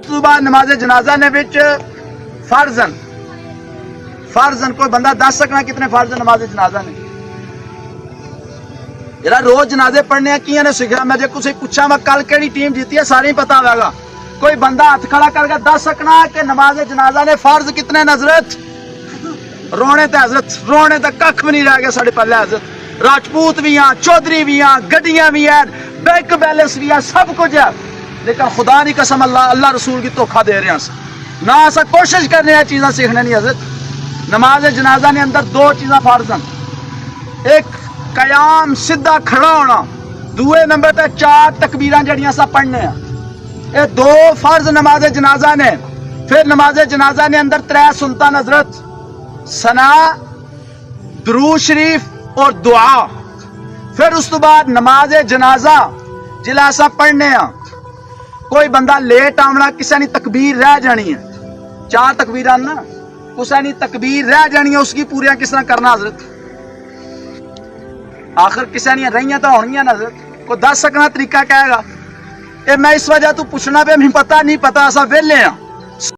تو بعد نماز جنازہ نے وچ فرضن کوئی بندہ دس سکنا کتنے فرض نماز جنازہ نے؟ جڑا روز جنازے پڑھنے کیاں نے سکھا؟ میں جے کسی پوچھا میں کل کیڑی ٹیم جیتی ہے سارے ہی پتا ہوئے گا. کوئی بندہ ہاتھ کھڑا کر کے دس سکنا کہ نماز جنازہ نے فرض کتنے نے حضرت؟ رونے تے حضرت رونے تے ککھ بھی نہیں رہ گیا ساڈے پلے حضرت. راجپوت بھی ہیں، چودھری بھی ہیں، گڈیاں بھی ہیں، بینک بیلنس بھی ہے، سب کچھ ہے، لیکن خدا کی قسم اللہ رسول کی دھوکھا دے رہے ہیں. نہ ایسا کوشش کرنے ہیں چیزاں سیکھنے نہیں حضرت. نماز جنازہ نے اندر دو چیزاں فرض ہیں. ایک قیام سیدھا کھڑا ہونا، دوے نمبر تے چار تکبیراں جڑیاں سا پڑھنے ہیں. یہ دو فرض نماز جنازہ نے. پھر نماز جنازہ نے اندر ترے سنتاں حضرت: ثنا، درود شریف اور دعا. پھر اس تو بعد نماز جنازہ جلا ایسا پڑھنے ہیں کوئی بندہ لیٹ آمنا کسی نے تکبیر رہ جانی ہے، چار تکبیر نا کسی نے تکبیر رہ جانی ہے، اس کی پوریاں کس طرح کرنا حضرت؟ آخر کسی نے رہیاں تو ہونی نا حضرت. کوئی دس سکنا طریقہ کہے گا؟ اے میں اس وجہ تو پوچھنا پہ ہمیں پتہ نہیں پتا ایسا ویلے ہیں